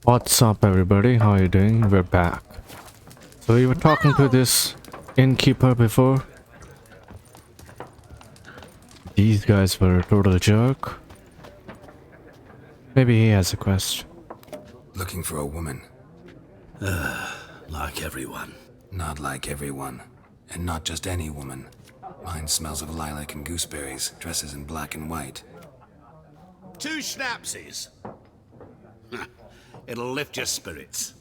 What's up, everybody? How are you doing? We're back. So we were talking to this innkeeper before. These guys were a total jerk. Maybe he has a quest. Looking for a woman. Like everyone. Not like everyone. And not just any woman. Mine smells of lilac and gooseberries, dresses in black and white. 2 schnapsies. It'll lift your spirits.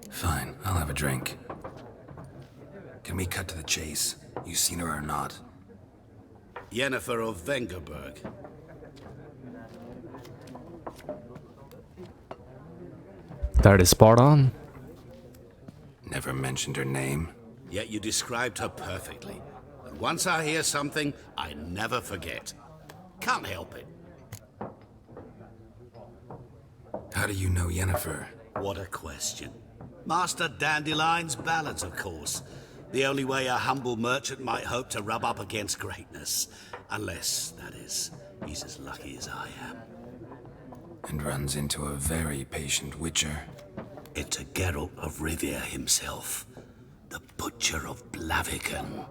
Fine, I'll have a drink. Can we cut to the chase? You seen her or not? Yennefer of Vengerberg. That is spot on. Never mentioned her name. Yet you described her perfectly. And once I hear something, I never forget. Can't help it. How do you know Yennefer? What a question. Master Dandelion's ballads, of course. The only way a humble merchant might hope to rub up against greatness. Unless, that is, he's as lucky as I am. And runs into a very patient witcher. Into Geralt of Rivia himself. The Butcher of Blaviken.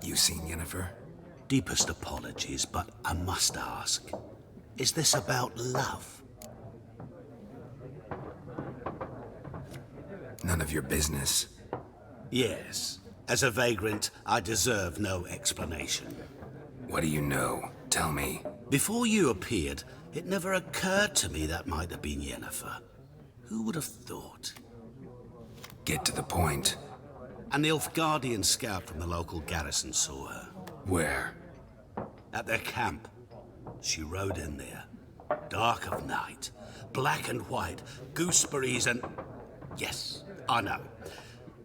You seen Yennefer? Deepest apologies, but I must ask. Is this about love? None of your business. Yes. As a vagrant, I deserve no explanation. What do you know? Tell me. Before you appeared, it never occurred to me that might have been Yennefer. Who would have thought? Get to the point. An Nilfgaardian scout from the local garrison saw her. Where? At their camp. She rode in there. Dark of night. Black and white. Gooseberries and... Yes, I know.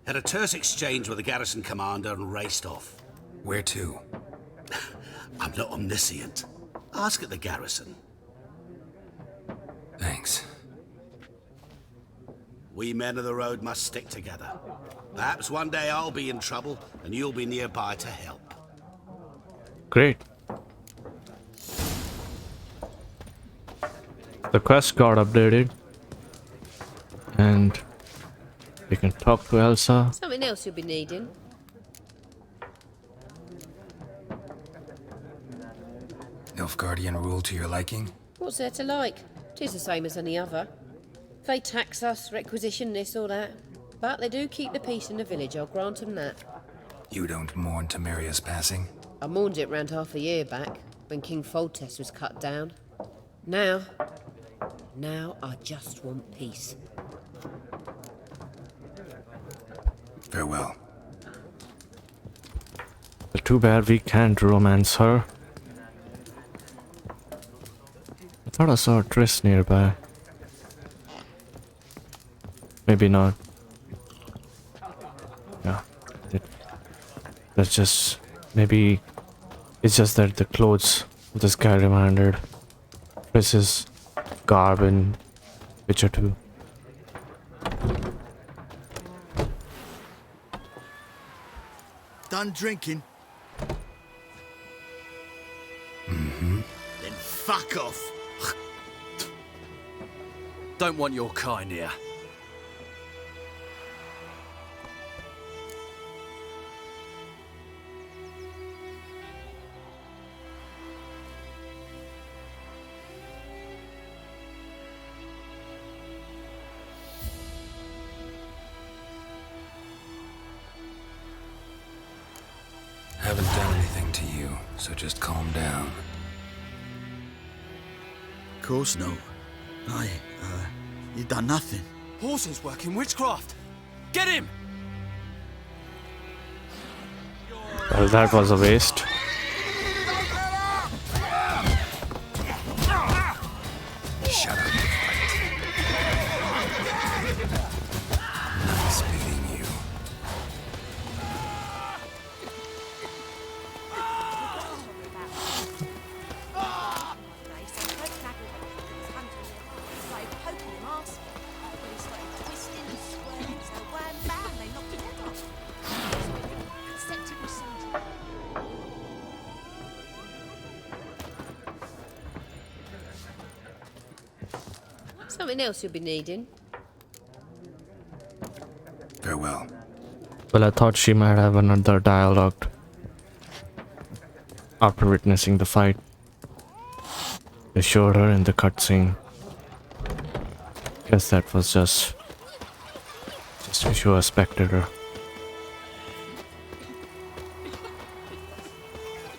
Had a terse exchange with the garrison commander and raced off. Where to? I'm not omniscient. Ask at the garrison. Thanks. We men of the road must stick together. Perhaps one day I'll be in trouble and you'll be nearby to help. Great. The quest got updated. And we can talk to Elsa. Something else you'll be needing. Nilfgaardian rule to your liking? What's there to like? 'Tis the same as any other. They tax us, requisition this or that. But they do keep the peace in the village, I'll grant them that. You don't mourn Temeria's passing? I mourned it round half a year back, when King Foltest was cut down. Now I just want peace. Farewell. Too bad we can't romance her. I thought I saw a Triss nearby. Maybe not. Yeah. That's just... Maybe... It's just that the clothes of this guy reminded Triss's garb in Witcher 2. Done drinking? Then fuck off. Don't want your kind here. Haven't done anything to you, so just calm down. Of course no. You done nothing. Horses working witchcraft. Get him! Well, that was a waste. Shut up and fight. Nice meeting you. Something else you'll be needing. Farewell. Well, I thought she might have another dialogue after witnessing the fight. They showed her in the cutscene. Guess that was just to show a spectator.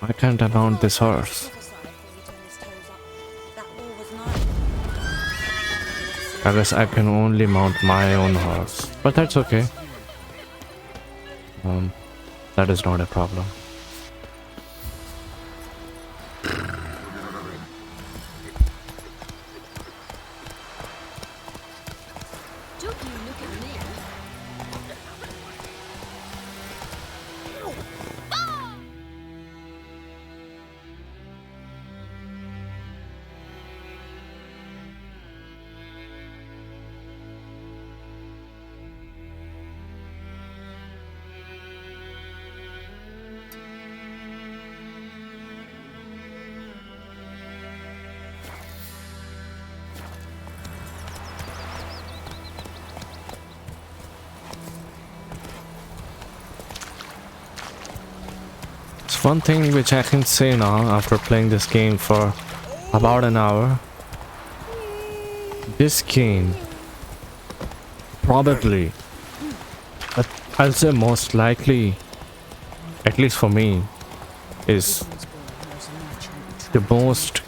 I can't mount this horse. I guess I can only mount my own horse, but that's okay. That is not a problem. One thing which I can say now after playing this game for about an hour, this game probably, but I'll say most likely, at least for me, is the most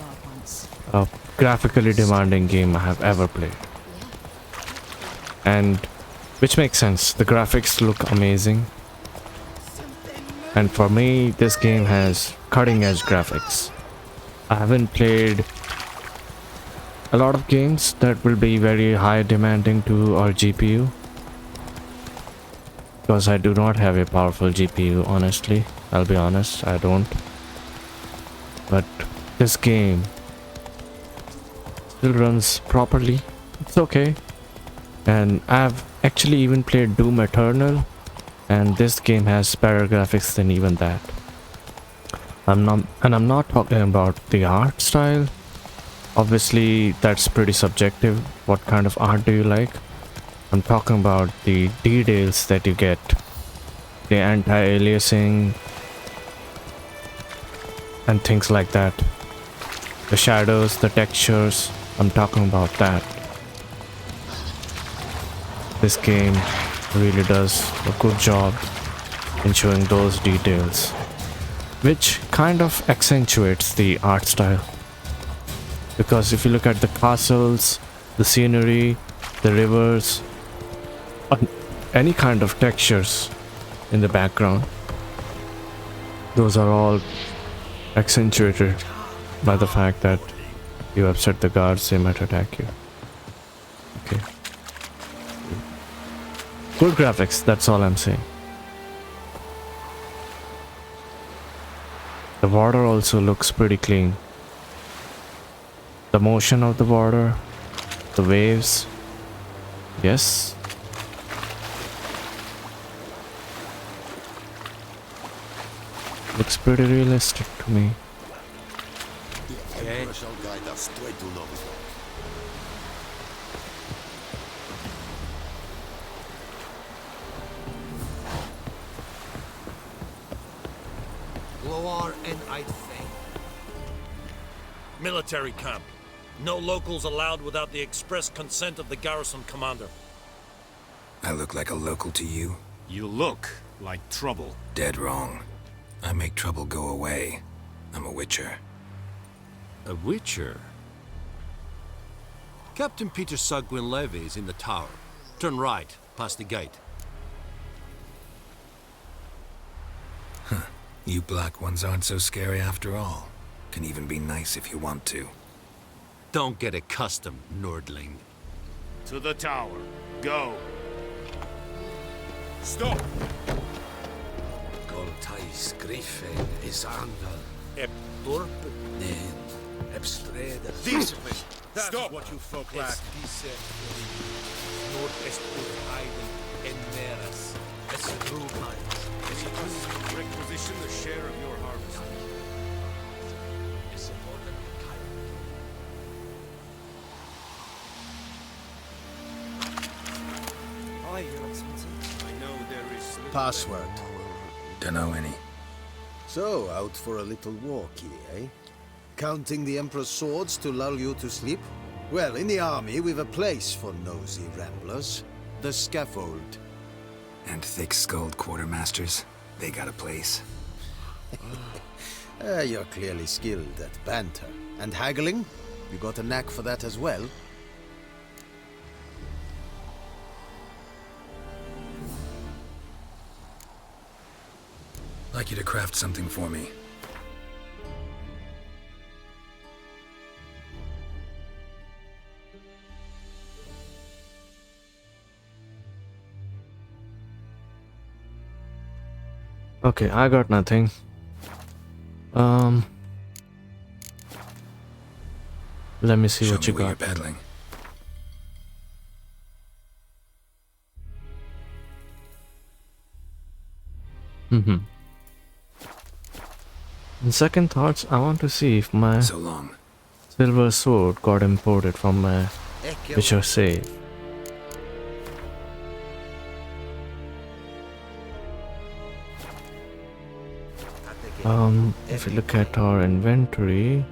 graphically demanding game I have ever played. And which makes sense, the graphics look amazing. And for me, this game has cutting edge graphics. I haven't played a lot of games that will be very high demanding to our GPU. Because I do not have a powerful GPU, honestly. I'll be honest, I don't. But this game still runs properly. It's okay. And I've actually even played Doom Eternal. And this game has better graphics than even that. I'm not talking about the art style. Obviously, that's pretty subjective. What kind of art do you like? I'm talking about the details that you get. The anti-aliasing and things like that. The shadows, the textures. I'm talking about that. This game really does a good job in showing those details, which kind of accentuates the art style. Because if you look at the castles, the scenery, the rivers, any kind of textures in the background, those are all accentuated by the fact that you upset the guards, they might attack you. Okay. Good graphics, that's all I'm saying. The water also looks pretty clean. The motion of the water, the waves, yes. Looks pretty realistic to me. Military camp. No locals allowed without the express consent of the garrison commander. I look like a local to you? You look like trouble. Dead wrong. I make trouble go away. I'm a witcher. A witcher? Captain Peter Sagwin Levy is in the tower. Turn right, past the gate. Huh. You black ones aren't so scary after all. Can even be nice if you want to. Don't get accustomed, Nordling. To the tower. Go. Stop! Goltais Griffin is Angal. Ep Dorp. Nen. Ebstreda. Discipline! That's what you folk lack. Nordest Eiden en Meras. Es Rubines. Requisition the share of your harvest. Password. Dunno any. So, out for a little walk here, eh? Counting the Emperor's swords to lull you to sleep? Well, in the army, we've a place for nosy ramblers. The scaffold. And thick-skulled quartermasters, they got a place. You're clearly skilled at banter. And haggling? You got a knack for that as well? Like you to craft something for me. Okay, I got nothing. Let me see Show what me you where you're got. peddling. In second thoughts, I want to see if my So long. silver sword got imported from my Witcher save. If you look at our inventory,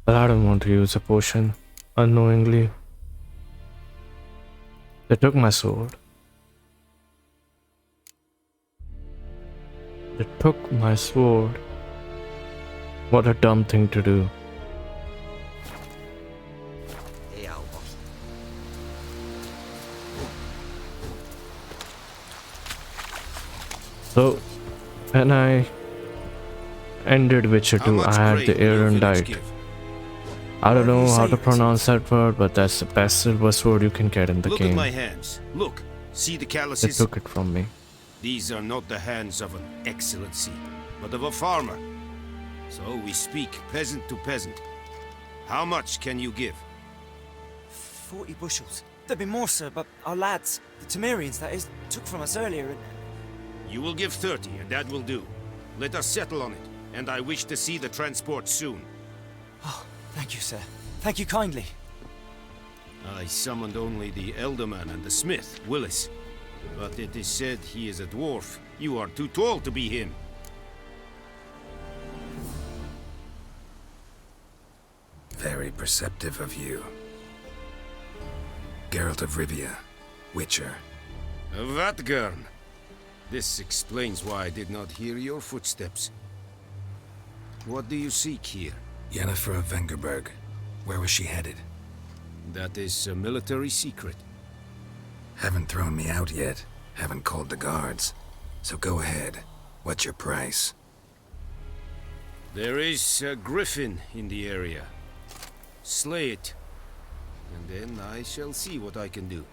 but I don't want to use a potion unknowingly. They took my sword. They took my sword. What a dumb thing to do. So, when I ended Witcher 2, I had the Erendite. I don't know how to pronounce that word, but that's the best silver sword you can get in the Look game. at my hands. Look. See the They calluses? took it from me. These are not the hands of an excellency, but of a farmer. So we speak peasant to peasant. How much can you give? 40 bushels. There'd be more, sir, but our lads, the Temerians, that is, took from us earlier and... You will give 30, and that will do. Let us settle on it, and I wish to see the transport soon. Oh, thank you, sir. Thank you kindly. I summoned only the Elderman and the smith, Willis. But it is said he is a dwarf. You are too tall to be him. Very perceptive of you. Geralt of Rivia, Witcher. Vatgern. This explains why I did not hear your footsteps. What do you seek here? Yennefer of Vengerberg. Where was she headed? That is a military secret. Haven't thrown me out yet. Haven't called the guards. So go ahead. What's your price? There is a Griffin in the area. Slay it. And then I shall see what I can do.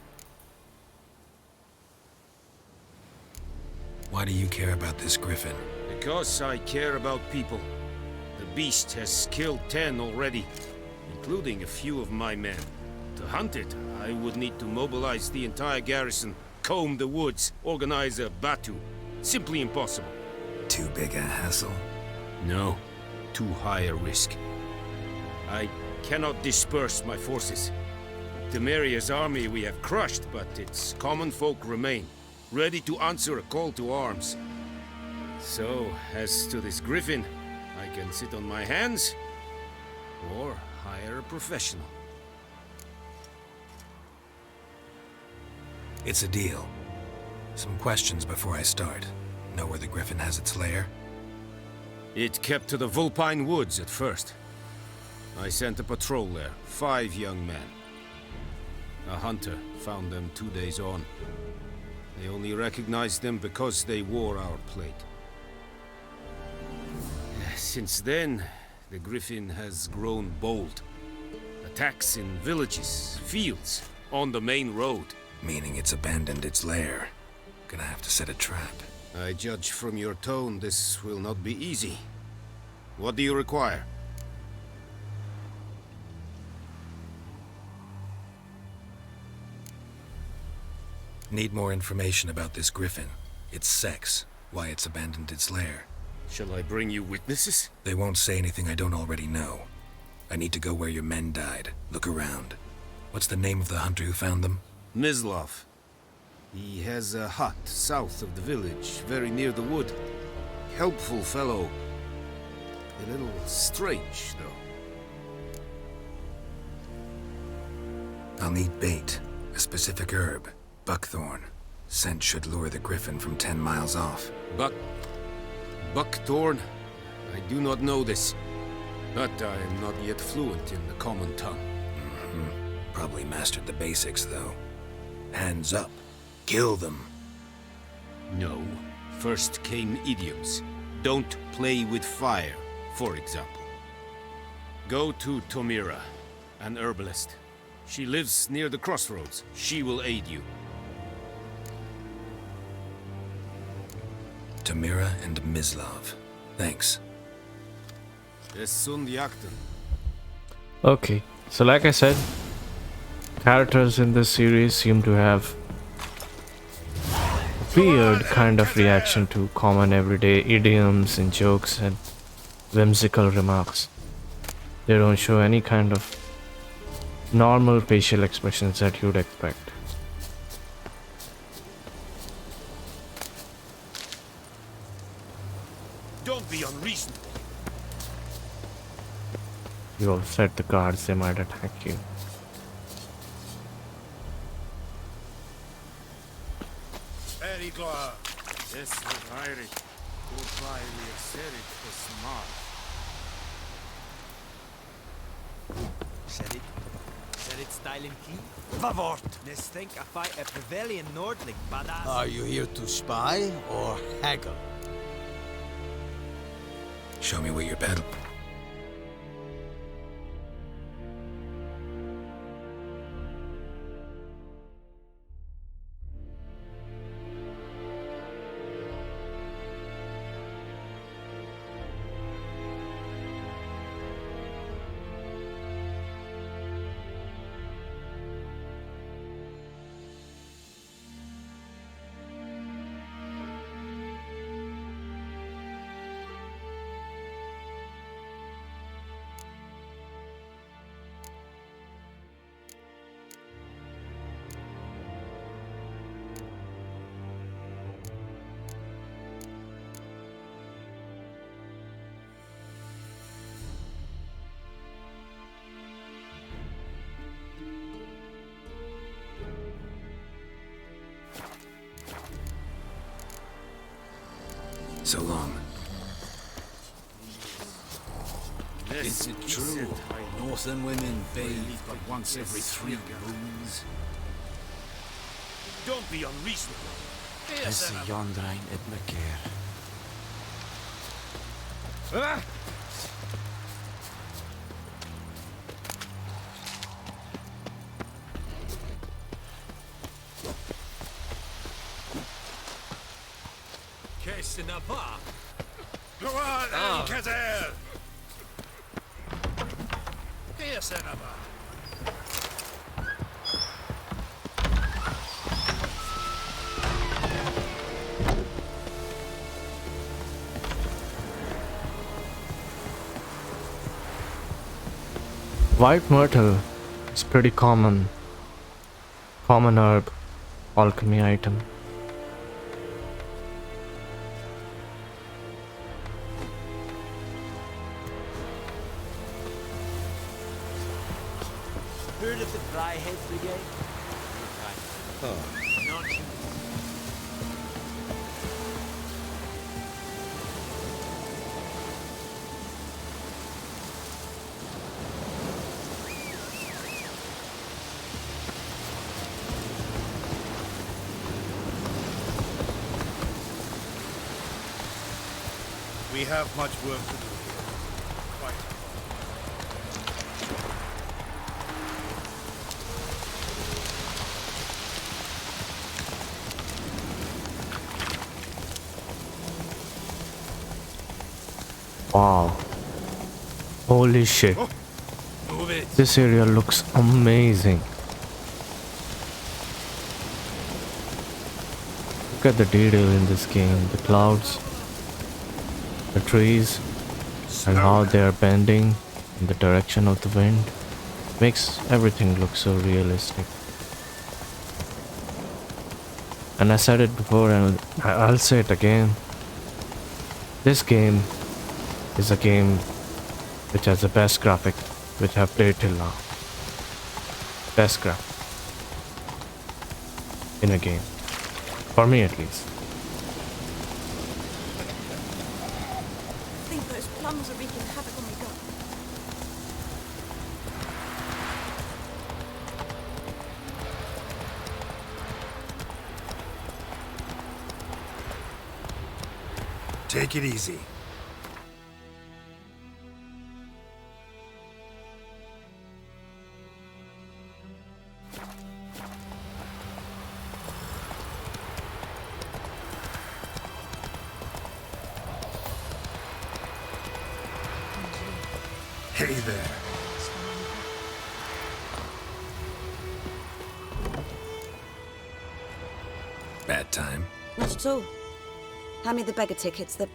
Why do you care about this Griffin? Because I care about people. The beast has killed 10 already, including a few of my men. To hunt it, I would need to mobilize the entire garrison, comb the woods, organize a batu. Simply impossible. Too big a hassle? No. too high a risk. I cannot disperse my forces. Temeria's army we have crushed, but its common folk remain, ready to answer a call to arms. So, as to this Griffin, I can sit on my hands, or hire a professional. It's a deal. Some questions before I start. Know where the Griffin has its lair? It kept to the Vulpine Woods at first. I sent a patrol there, 5 young men. A hunter found them 2 days on. They only recognized them because they wore our plate. Since then, the Griffin has grown bold. Attacks in villages, fields, on the main road. Meaning it's abandoned its lair. Gonna have to set a trap. I judge from your tone this will not be easy. What do you require? Need more information about this Griffin. Its sex, why it's abandoned its lair. Shall I bring you witnesses? They won't say anything I don't already know. I need to go where your men died. Look around. What's the name of the hunter who found them? Mislav. He has a hut south of the village, very near the wood. Helpful fellow. A little strange, though. I'll need bait. A specific herb. Buckthorn. Scent should lure the Griffin from 10 miles off. Buckthorn? I do not know this. But I am not yet fluent in the common tongue. Probably mastered the basics, though. Hands up. Kill them. No. First came idioms. Don't play with fire, for example. Go to Tomira, an herbalist. She lives near the crossroads. She will aid you. Tamira and Mislav. Thanks. Okay, so like I said, characters in this series seem to have a weird kind of reaction to common everyday idioms and jokes and whimsical remarks. They don't show any kind of normal facial expressions that you'd expect. Don't be unreasonable. You all set the guards, they might attack you. Very glad. This was Irish. Goodbye, we have said it was smart. Said it style and clean? Vavort! Nes think I fight a Prevelian Nordling badass. Are you here to spy or haggle? Show me what you're peddling. So long. Is it true? Northern women bathe but once every 3 moons. Don't be unreasonable. Is Jondrain het me keer. Kesinava. Go on, Alcatel! Kesinava. White myrtle is pretty common herb alchemy item. Heard of the Flyhead Brigade? Not We have much work to do here. Quite. Wow. Holy shit. Move it. This area looks amazing. Look at the detail in this game. The clouds, the trees, and how they are bending in the direction of the wind. Makes everything look so realistic. And I said it before and I'll say it again. This game is a game which has the best graphic which I've played till now. Best graphic in a game. For me at least. I think those plums are wreaking havoc on my gut. Take it easy. Hey there. Bad time. Not at all. Hand me the beggar tickets, the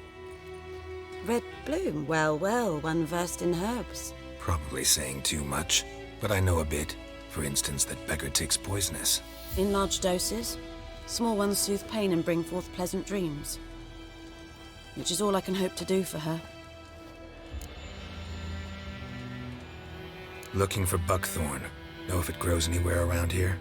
red bloom. Well, well, one versed in herbs. Probably saying too much, but I know a bit. For instance, that beggar tick's poisonous. In large doses. Small ones soothe pain and bring forth pleasant dreams. Which is all I can hope to do for her. Looking for buckthorn. Know if it grows anywhere around here?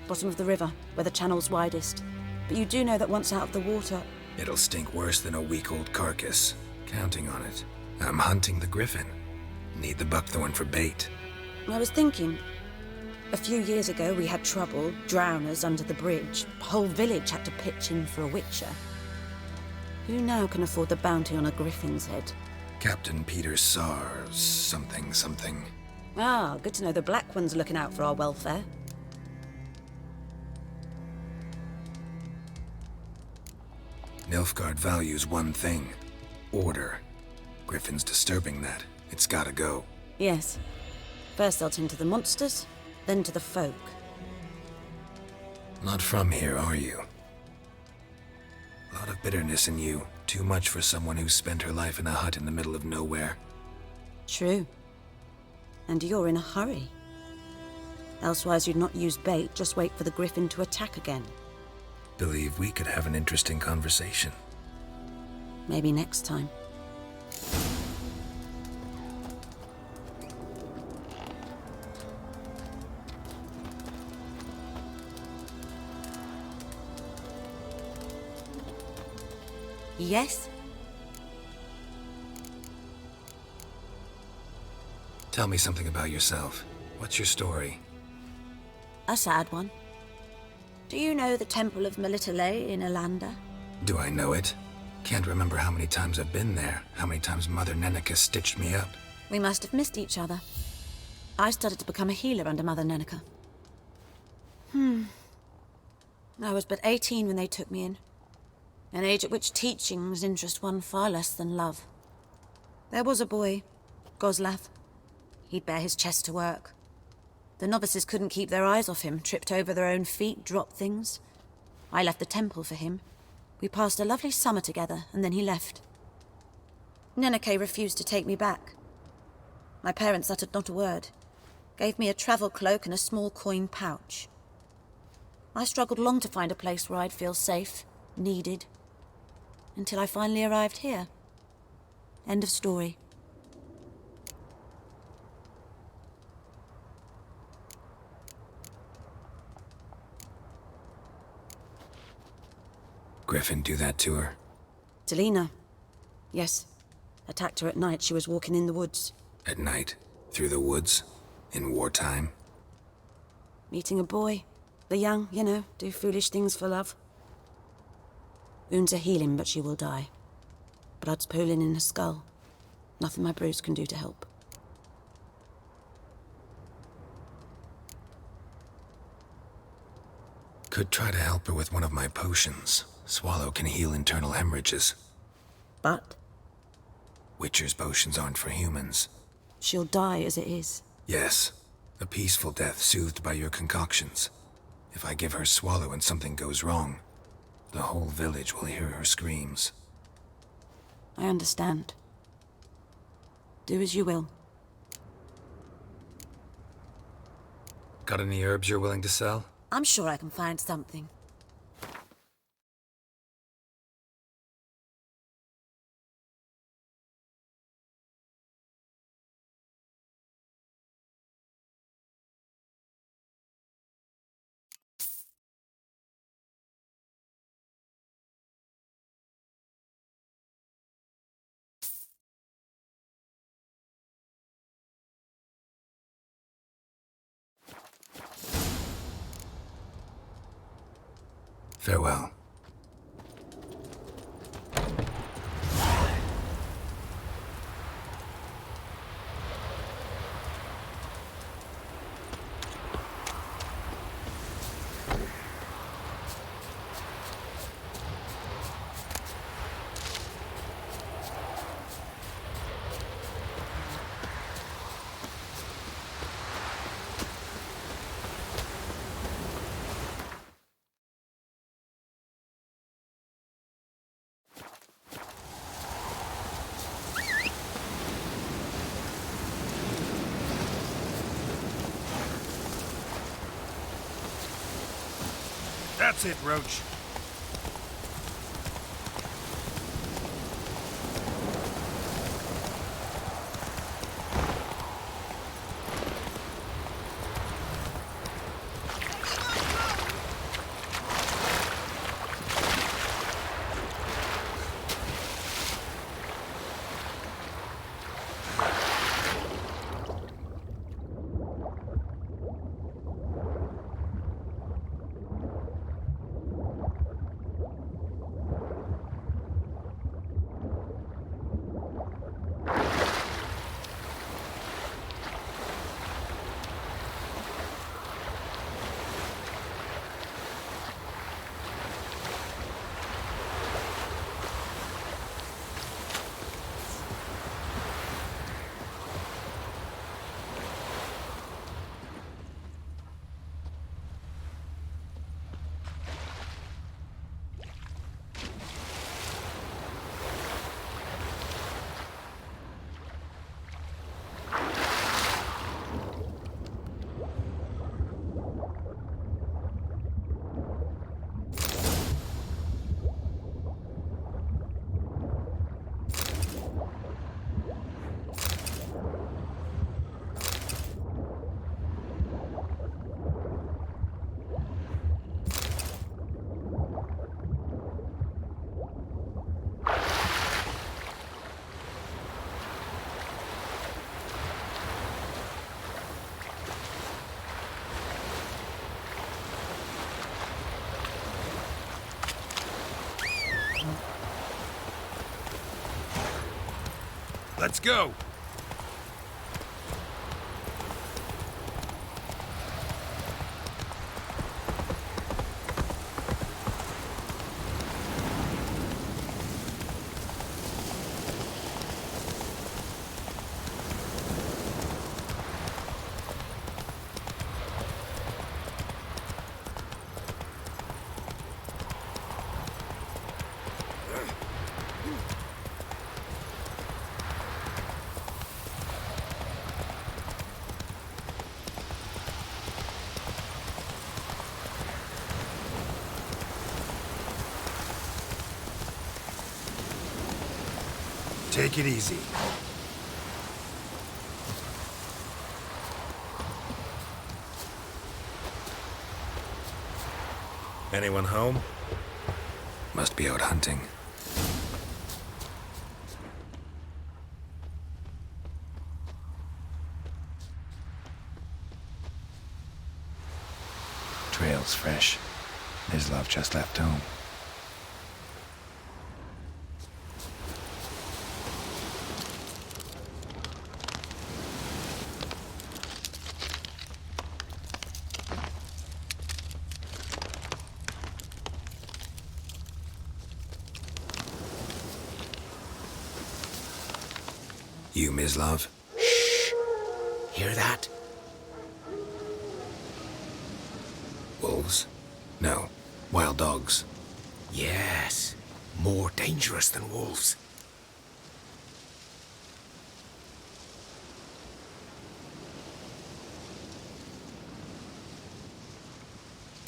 Bottom of the river, where the channel's widest. But you do know that once out of the water... It'll stink worse than a week-old carcass. Counting on it. I'm hunting the Griffin. Need the buckthorn for bait. I was thinking... A few years ago we had trouble, drowners under the bridge. The whole village had to pitch in for a witcher. Who now can afford the bounty on a Griffin's head? Captain Peter Sars, something. Ah, good to know the Black One's looking out for our welfare. Nilfgaard values one thing. Order. Griffin's disturbing that. It's gotta go. Yes. First I'll tend to the monsters, then to the folk. Not from here, are you? A lot of bitterness in you. Too much for someone who spent her life in a hut in the middle of nowhere. True. And you're in a hurry. Elsewise you'd not use bait, just wait for the Griffin to attack again. Believe we could have an interesting conversation. Maybe next time. Yes? Tell me something about yourself. What's your story? A sad one. Do you know the Temple of Melitele in Alanda? Do I know it? Can't remember how many times I've been there, how many times Mother Neneka stitched me up. We must have missed each other. I started to become a healer under Mother Neneka. I was but 18 when they took me in. An age at which teachings interest one far less than love. There was a boy, Goslav. He'd bare his chest to work. The novices couldn't keep their eyes off him, tripped over their own feet, dropped things. I left the temple for him. We passed a lovely summer together, and then he left. Neneke refused to take me back. My parents uttered not a word. Gave me a travel cloak and a small coin pouch. I struggled long to find a place where I'd feel safe, needed, until I finally arrived here. End of story. Griffin do that to her? Delina. Yes. Attacked her at night. She was walking in the woods. At night? Through the woods? In wartime? Meeting a boy. The young, you know, do foolish things for love. Wounds are healing, but she will die. Blood's pooling in her skull. Nothing my bruise can do to help. Could try to help her with one of my potions. Swallow can heal internal hemorrhages. But? Witcher's potions aren't for humans. She'll die as it is. Yes. A peaceful death soothed by your concoctions. If I give her Swallow and something goes wrong, the whole village will hear her screams. I understand. Do as you will. Got any herbs you're willing to sell? I'm sure I can find something. Farewell. That's it, Roach. Let's go! Take it easy. Anyone home? Must be out hunting. Trail's fresh. Mislav just left home. You, Mislav? Shh! Hear that? Wolves? No. Wild dogs. Yes. More dangerous than wolves.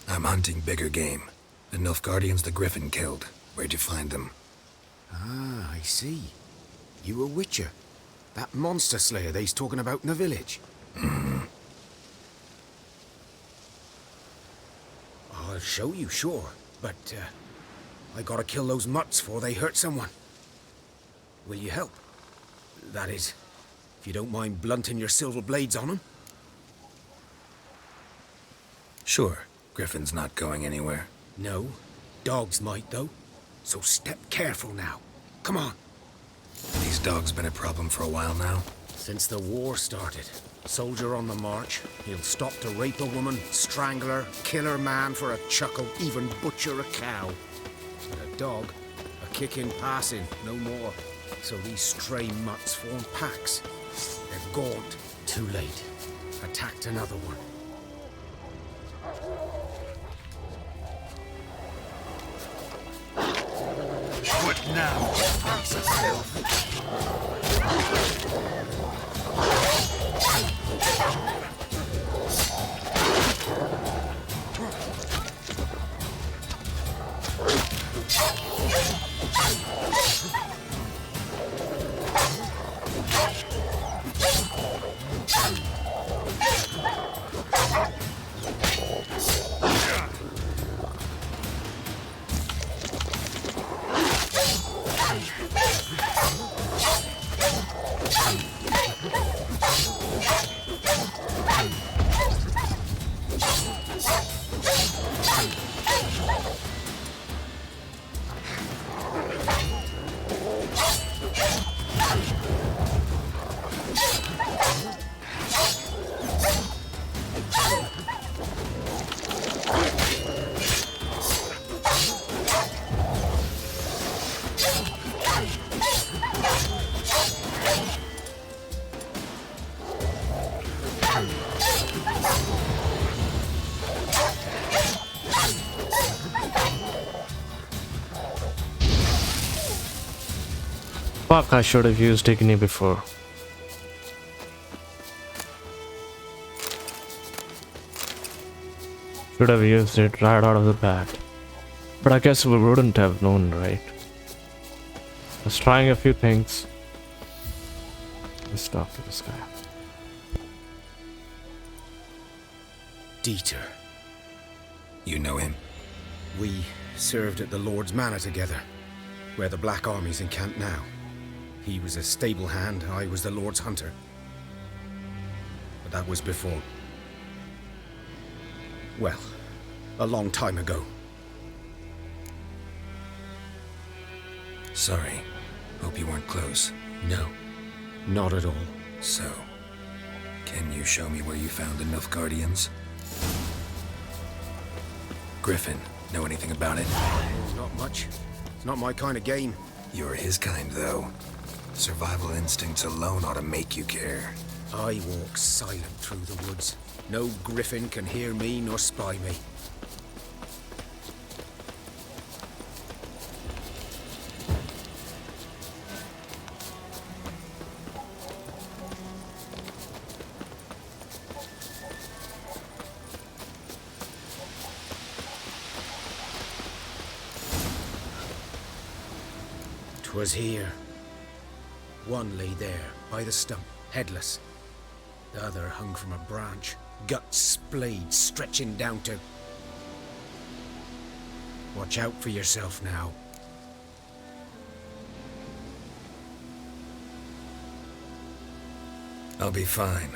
I'm hunting bigger game. The Nilfgaardians the Griffin killed. Where'd you find them? Ah, I see. You a witcher. That monster slayer they's talking about in the village. I'll show you, sure. But, I gotta kill those mutts before they hurt someone. Will you help? That is, if you don't mind blunting your silver blades on them. Sure. Griffin's not going anywhere. No. Dogs might, though. So step careful now. Come on. These dogs been a problem for a while now? Since the war started. Soldier on the march. He'll stop to rape a woman, strangle her, kill her man for a chuckle, even butcher a cow. But a dog, a kick-in pass-in, no more. So these stray mutts form packs. They're gaunt. Too late. Attacked another one. What now? Fix yourself. Fuck, I should have used Igni before. Should have used it right out of the bat. But I guess we wouldn't have known, right? I was trying a few things. Let's talk to this guy. Dieter. You know him? We served at the Lord's Manor together, where the Black Army's encamped now. He was a stable hand, I was the Lord's hunter. But that was before... well, a long time ago. Sorry. Hope you weren't close. No, not at all. So, can you show me where you found the Nilfgaardians? Griffin, know anything about it? Not much. It's not my kind of game. You're his kind, though. Survival instincts alone ought to make you care. I walk silent through the woods. No Griffin can hear me nor spy me. Was here. One lay there, by the stump, headless. The other hung from a branch, guts splayed, stretching down to... Watch out for yourself now. I'll be fine.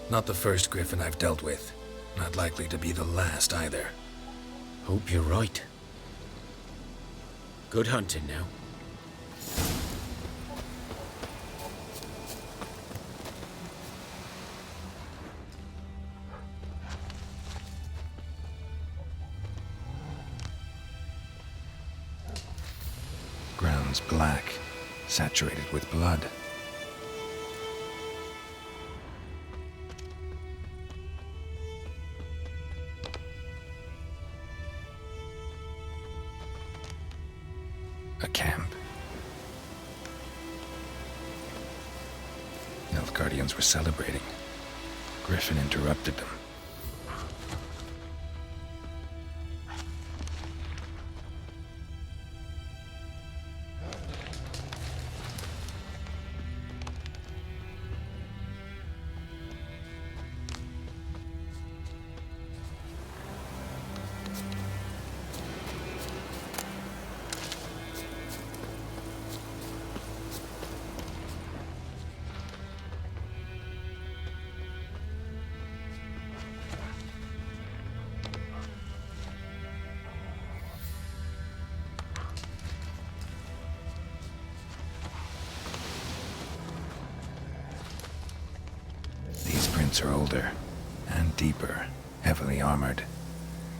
Not the first Griffin I've dealt with. Not likely to be the last either. Hope you're right. Good hunting now. Ground's black, saturated with blood. A camp. Nilfgaardians were celebrating. Griffin interrupted them. Are older and deeper, heavily armored.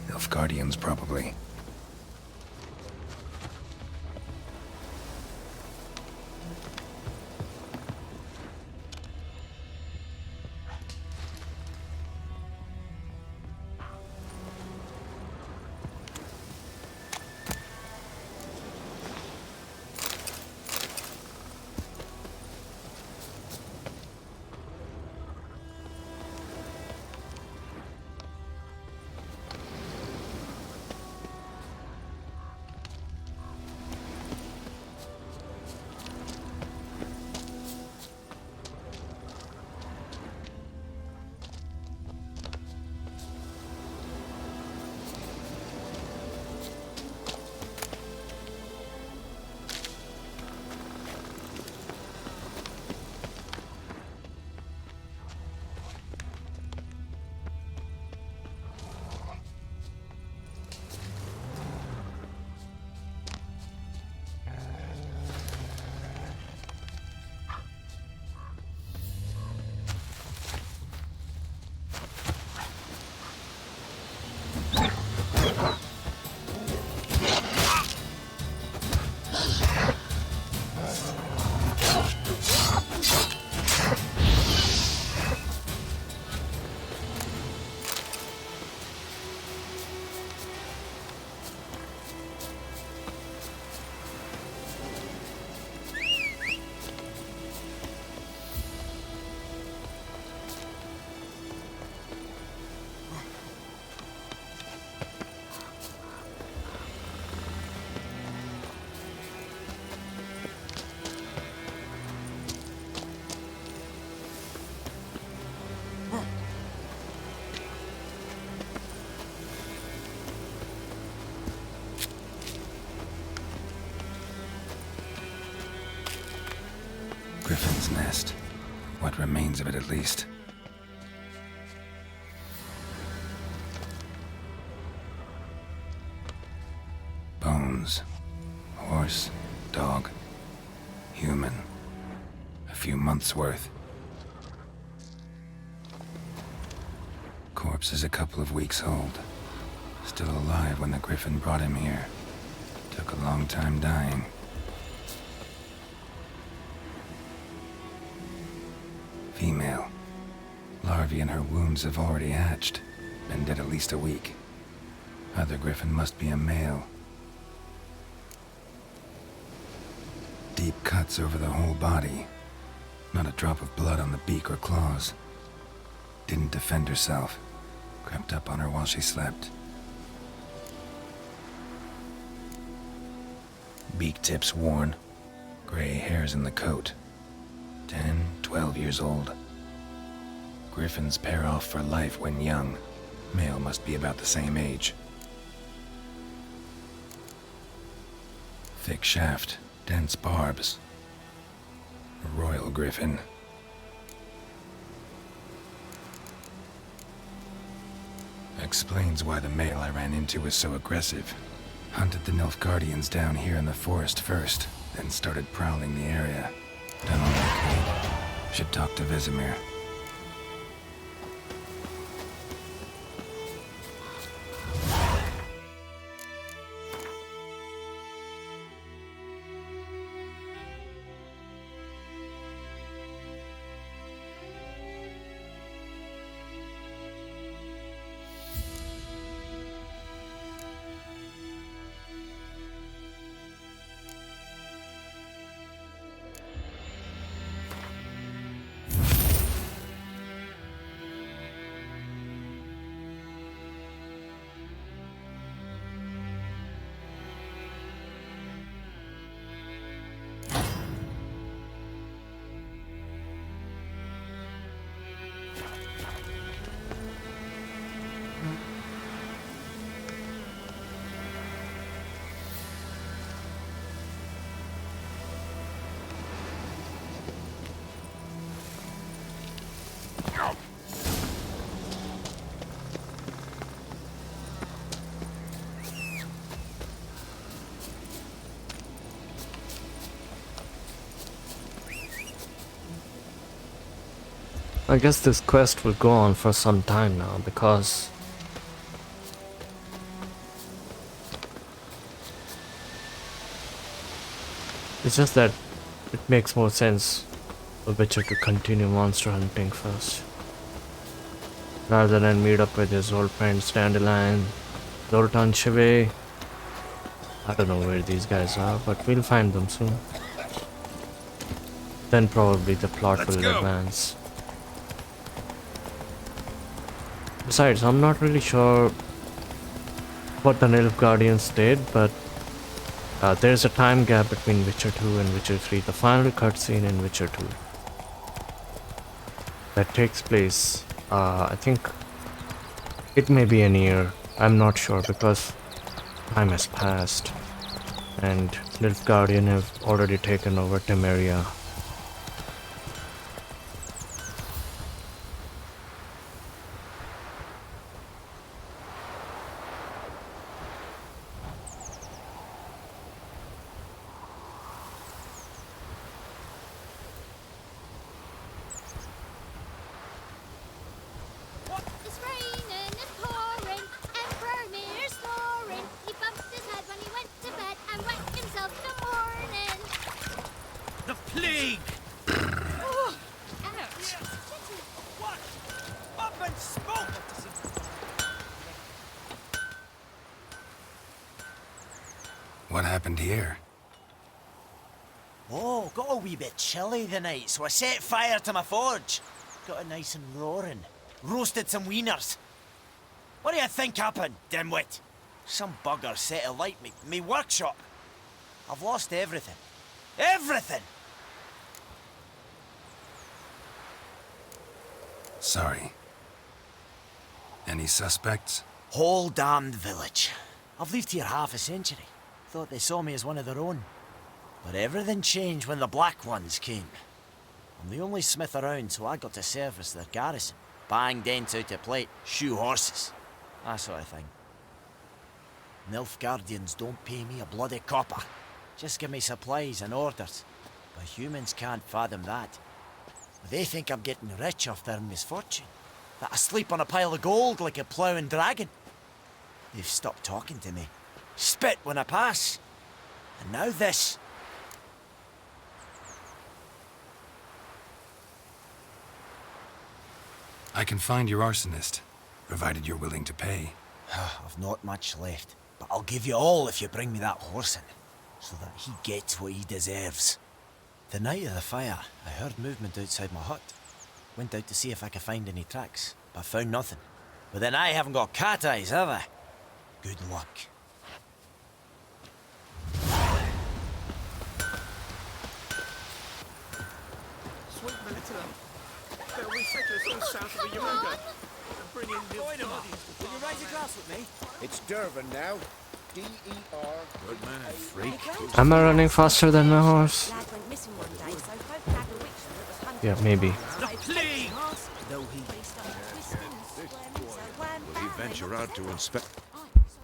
Nilfgaardians, probably. Griffin's nest. What remains of it, at least. Bones. Horse. Dog. Human. A few months' worth. Corpse is a couple of weeks old. Still alive when the Griffin brought him here. Took a long time dying. Female. Larvae in her wounds have already hatched. Been dead at least a week. Other Griffin must be a male. Deep cuts over the whole body. Not a drop of blood on the beak or claws. Didn't defend herself. Crept up on her while she slept. Beak tips worn. Gray hairs in the coat. 10, 12 years old. Griffins pair off for life when young. Male must be about the same age. Thick shaft, dense barbs. A royal griffin. Explains why the male I ran into was so aggressive. Hunted the Nilfgaardians down here in the forest first, then started prowling the area. Done all I could. Should talk to Vesemir. I guess this quest will go on for some time now because it's just that it makes more sense for Witcher to continue monster hunting first rather than meet up with his old friends Dandelion, Zoltan Cheve. I don't know where these guys are, but we'll find them soon. Then probably the plot will advance. Besides, I'm not really sure what the Nilfgaardians did, but there's a time gap between Witcher 2 and Witcher 3, the final cutscene in Witcher 2. That takes place, I think it may be an year, I'm not sure because time has passed and Nilfgaardian have already taken over Temeria. What happened here? Oh, got a wee bit chilly the night, so I set fire to my forge. Got it nice and roaring. Roasted some wieners. What do you think happened, dimwit? Some bugger set alight me workshop. I've lost everything. Everything! Sorry. Any suspects? Whole damned village. I've lived here half a century. Thought they saw me as one of their own. But everything changed when the Black Ones came. I'm the only smith around, so I got to service their garrison. Bang dents out of plate, shoe horses. That sort of thing. Nilfgaardians don't pay me a bloody copper. Just give me supplies and orders. But humans can't fathom that. They think I'm getting rich off their misfortune. That I sleep on a pile of gold like a ploughing dragon. They've stopped talking to me. Spit when I pass. And now this. I can find your arsonist, provided you're willing to pay. I've not much left, but I'll give you all if you bring me that horse in, so that he gets what he deserves. The night of the fire, I heard movement outside my hut. Went out to see if I could find any tracks, but found nothing. But then I haven't got cat eyes, have I? Good luck. it to them. They'll resettle us all south of the Yarunga and bring in the bodies. Will you raise a glass with me? It's Dervin now. D-E-R. Good man, freak. Am I running faster than my horse? Lad went missing one day, so folk had a witch that was hunting. Yeah, maybe. Will he venture out to inspect?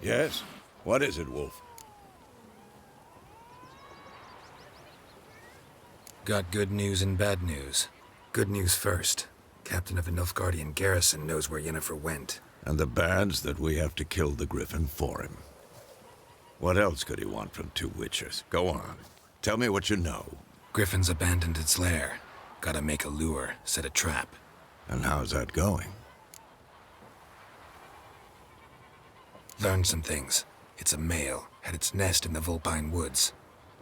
Yes? What is it, Wolf? Got good news and bad news. Good news first. Captain of the Nilfgaardian garrison knows where Yennefer went. And the bad's that we have to kill the Griffin for him. What else could he want from two witches? Go on. Tell me what you know. Griffin's abandoned its lair. Gotta make a lure, set a trap. And how's that going? Learned some things. It's a male, had its nest in the Vulpine Woods.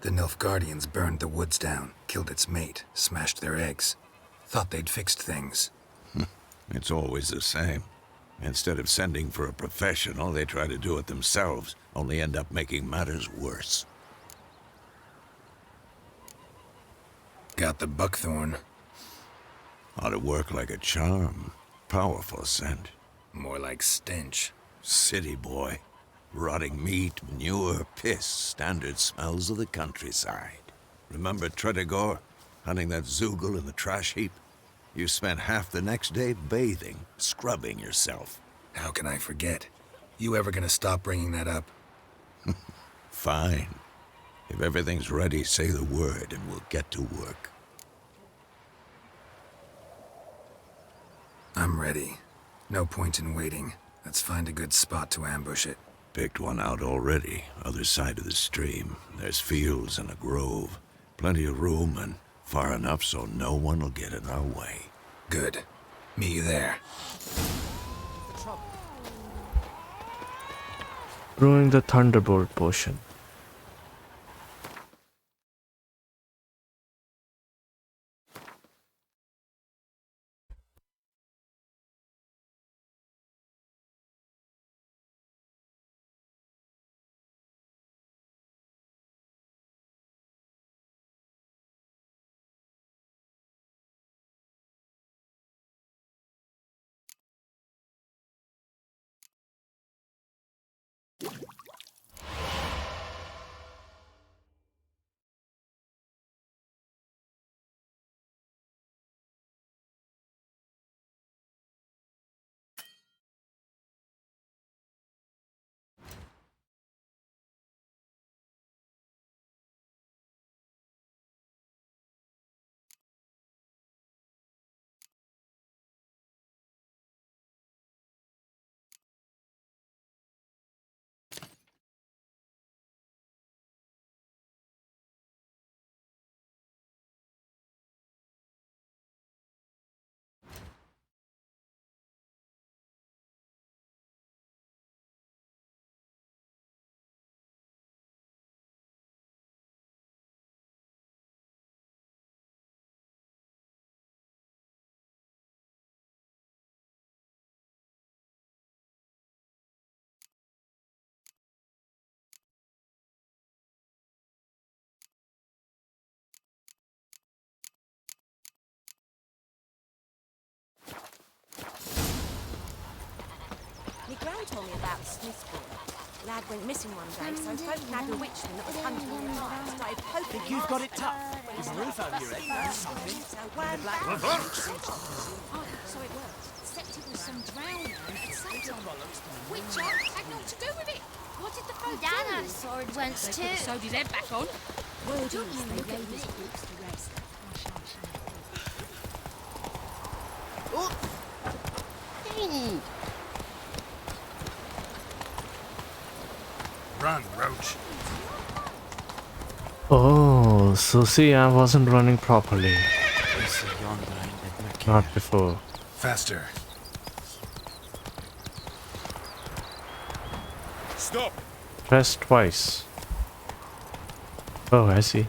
The Nilfgaardians burned the woods down, killed its mate, smashed their eggs. Thought they'd fixed things. It's always the same. Instead of sending for a professional, they try to do it themselves, only end up making matters worse. Got the buckthorn. Ought to work like a charm. Powerful scent. More like stench. City boy. Rotting meat, manure, piss, standard smells of the countryside. Remember Tredegor? Hunting that Zoogle in the trash heap? You spent half the next day bathing, scrubbing yourself. How can I forget? You ever gonna stop bringing that up? Fine. If everything's ready, say the word and we'll get to work. I'm ready. No point in waiting. Let's find a good spot to ambush it. Picked one out already, other side of the stream. There's fields and a grove. Plenty of room and far enough so no one will get in our way. Good. Meet you there. Brewing the Thunderbolt potion. My gran told me about the Smith's boy. Lad went missing one day, so folk nagged a witchman that was hunting him and started poking. Think you've got it tough? There's a roof over your head. Something. So one black. So it worked. Except it was some drowning at Satan. Which had naught to do with it. What did the folk do? Dana sword went too. They sewed his head back on. Word is they gave his books to rest. Run, Roach. Oh, so see, I wasn't running properly. Not before. Faster. Stop! Press twice. Oh, I see.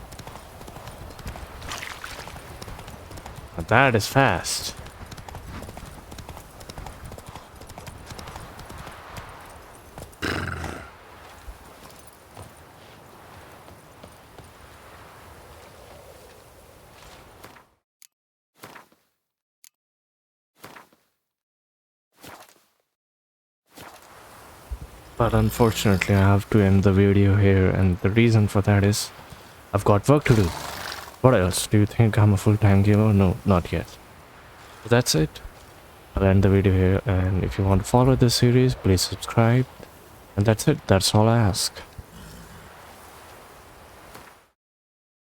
Now that is fast. But unfortunately, I have to end the video here, and the reason for that is I've got work to do. What else? Do you think I'm a full-time gamer? No, not yet. So that's it. I'll end the video here, and if you want to follow this series, please subscribe. And that's it. That's all I ask.